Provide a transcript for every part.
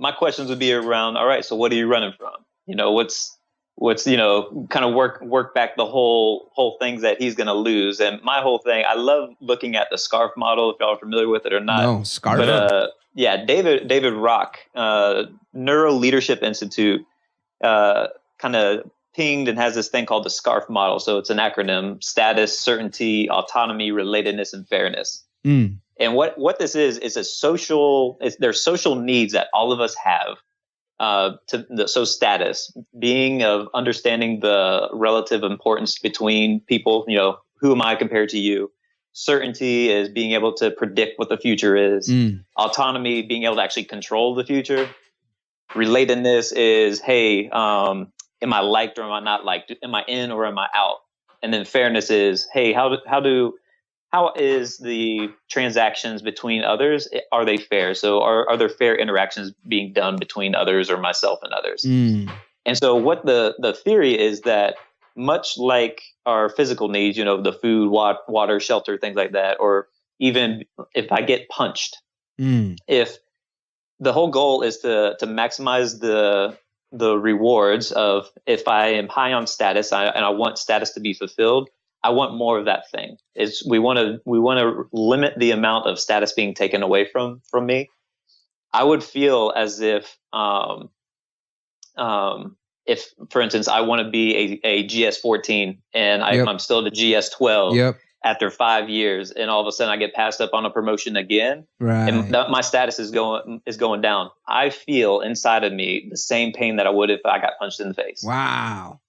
my questions would be around, all right, so what are you running from? What's kind of work back the whole things that he's going to lose. And my whole thing, I love looking at the S.C.A.R.F model, if y'all are familiar with it or not. No, S.C.A.R.F. But yeah, David Rock, Neuro Leadership Institute, kind of pinged and has this thing called the S.C.A.R.F model. So it's an acronym: status, certainty, autonomy, relatedness, and fairness. Mm. And what this is there's social needs that all of us have. So status, being of understanding the relative importance between people, who am I compared to you? Certainty is being able to predict what the future is. Autonomy, being able to actually control the future. Relatedness is, hey, am I liked or am I not liked? Am I in or am I out? And then fairness is, hey, how is the transactions between others? Are they fair? So are there fair interactions being done between others or myself and others? And so what the theory is that much like our physical needs, the food, water, shelter, things like that, or even if I get punched, if the whole goal is to maximize the rewards of, if I am high on status and I want status to be fulfilled, I want more of that thing. We want to limit the amount of status being taken away from me. I would feel as if for instance, I want to be a GS-14 and I'm still the GS-12 after 5 years, and all of a sudden I get passed up on a promotion again, and my status is going down. I feel inside of me the same pain that I would if I got punched in the face. Wow.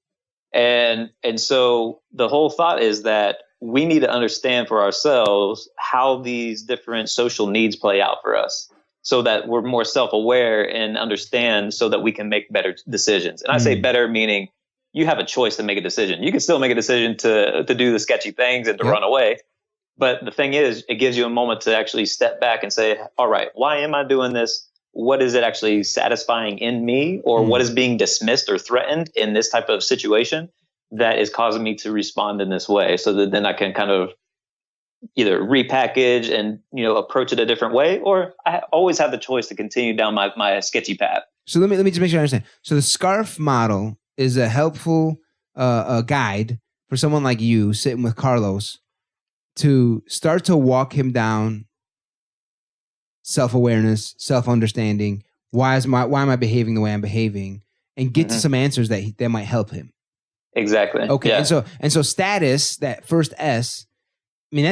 And so the whole thought is that we need to understand for ourselves how these different social needs play out for us, so that we're more self-aware and understand, so that we can make better decisions. And I say better meaning you have a choice to make a decision. You can still make a decision to do the sketchy things and to run away. But the thing is, it gives you a moment to actually step back and say, all right, why am I doing this? What is it actually satisfying in me, or what is being dismissed or threatened in this type of situation that is causing me to respond in this way, so that then I can kind of either repackage and, approach it a different way, or I always have the choice to continue down my sketchy path. So let me just make sure I understand. So the S.C.A.R.F model is a helpful guide for someone like you sitting with Carlos to start to walk him down self-awareness, self-understanding. Why am I behaving the way I'm behaving, and get to some answers that might help him. Exactly. Okay. Yeah. And so status, that first S, I mean,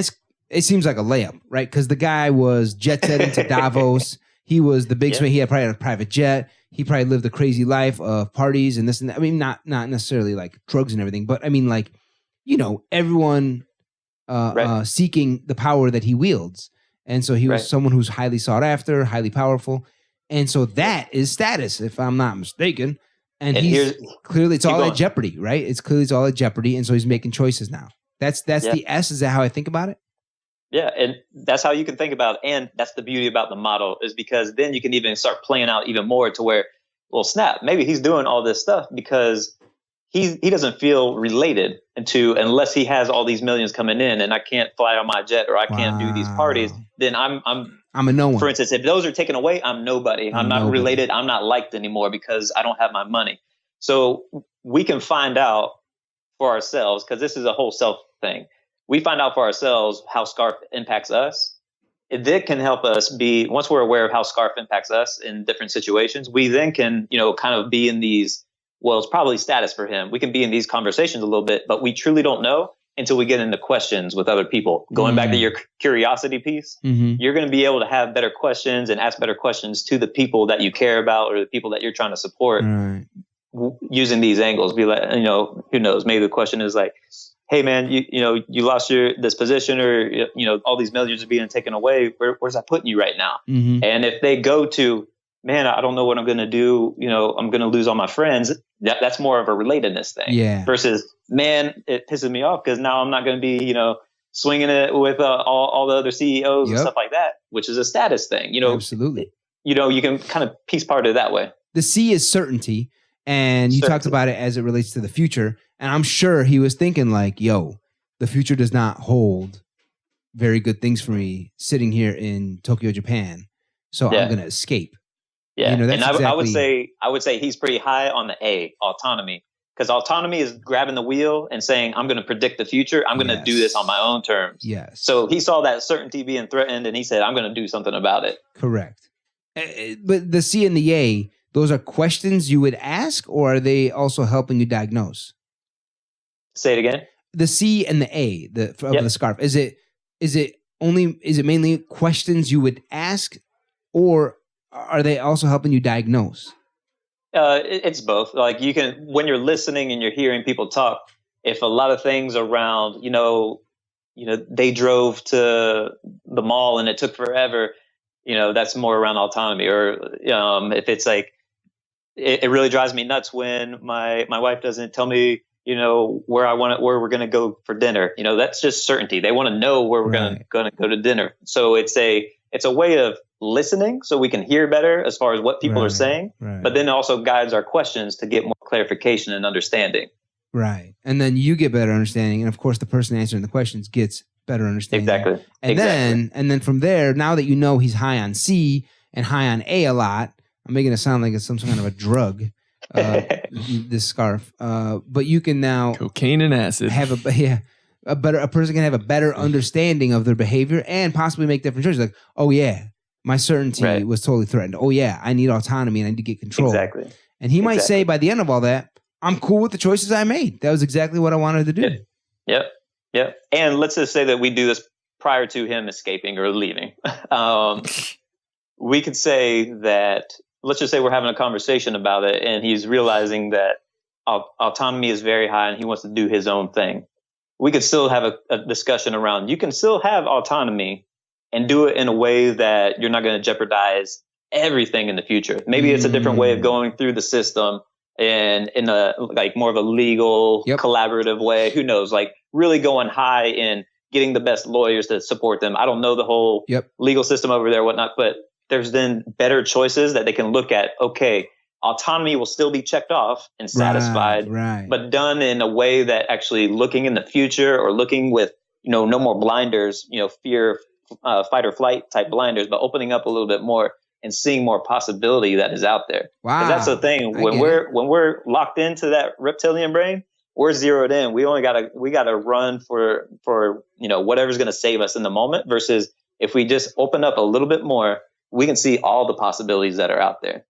it seems like a layup, right? Because the guy was jet setting to Davos. He was the big swing. He had probably had a private jet. He probably lived a crazy life of parties and this and that. I mean, not necessarily like drugs and everything, but I mean, like, everyone seeking the power that he wields. And so he was someone who's highly sought after, highly powerful. And so that is status, if I'm not mistaken. And he's clearly, it's all at jeopardy, right? It's all at jeopardy. And so he's making choices now. That's the S. Is that how I think about it? Yeah. And that's how you can think about it. And that's the beauty about the model, is because then you can even start playing out even more to where, well, snap, maybe he's doing all this stuff because he doesn't feel related to, unless he has all these millions coming in and I can't fly on my jet or I can't do these parties, then I'm a no one. For instance, if those are taken away, I'm nobody. I'm not related. I'm not liked anymore because I don't have my money. So we can find out for ourselves, because this is a whole self thing. We find out for ourselves how S.C.A.R.F impacts us. It can help us be, once we're aware of how S.C.A.R.F impacts us in different situations, we then can, kind of be in these, well, it's probably status for him. We can be in these conversations a little bit, but we truly don't know until we get into questions with other people. Going back to your curiosity piece, you're going to be able to have better questions and ask better questions to the people that you care about or the people that you're trying to support using these angles. Be like, who knows? Maybe the question is like, hey man, you lost this position, or, all these millions are being taken away. Where's that putting you right now? And if they go to, man, I don't know what I'm going to do. I'm going to lose all my friends. That's more of a relatedness thing. Yeah. Versus, man, it pisses me off because now I'm not going to be, swinging it with all the other CEOs and stuff like that, which is a status thing. Absolutely. You can kind of piece part of it that way. The C is certainty. And you talked about it as it relates to the future. And I'm sure he was thinking like, yo, the future does not hold very good things for me sitting here in Tokyo, Japan. So I'm going to escape. Yeah, That's and exactly. I would say he's pretty high on the A, autonomy, because autonomy is grabbing the wheel and saying, "I'm going to predict the future. I'm going to do this on my Yes. own terms." Yes. So he saw that certainty being threatened, and he said, "I'm going to do something about it." Correct. But the C and the A, those are questions you would ask, or are they also helping you diagnose? Say it again. The C and the A, of the Yep. S.C.A.R.F. Is it mainly questions you would ask, or are they also helping you diagnose? It's both. Like you can, when you're listening and you're hearing people talk, if a lot of things around, they drove to the mall and it took forever, that's more around autonomy. Or if it's like, it really drives me nuts when my wife doesn't tell me, where we're going to go for dinner. That's just certainty. They want to know where we're Right. going to go to dinner. So it's a way of listening so we can hear better as far as what people are Right. saying, Right. but then also guides our questions to get more clarification and understanding. Right. And then you get better understanding. And of course, the person answering the questions gets better understanding. Exactly. And then from there, now that you know he's high on C and high on A a lot, I'm making it sound like it's some kind of a drug, this scarf. But you can now cocaine and acid have a person can have a better understanding of their behavior and possibly make different choices. Like, oh yeah, my certainty was totally threatened. Oh yeah, I need autonomy and I need to get control. Exactly. And he might say by the end of all that, I'm cool with the choices I made. That was exactly what I wanted to do. Yep. And let's just say that we do this prior to him escaping or leaving. We could say that, let's just say we're having a conversation about it and he's realizing that autonomy is very high and he wants to do his own thing. We could still have a discussion around, you can still have autonomy and do it in a way that you're not going to jeopardize everything in the future. Maybe it's a different way of going through the system and in a like more of a legal, collaborative way. Who knows? Like really going high in getting the best lawyers to support them. I don't know the whole legal system over there, whatnot, but there's then better choices that they can look at. Okay, autonomy will still be checked off and satisfied, but done in a way that actually looking in the future or looking with, no more blinders, fear, fight or flight type blinders, but opening up a little bit more and seeing more possibility that is out there. Wow. That's the thing. When we're locked into that reptilian brain, we're zeroed in. We gotta run for whatever's going to save us in the moment, versus if we just open up a little bit more, we can see all the possibilities that are out there.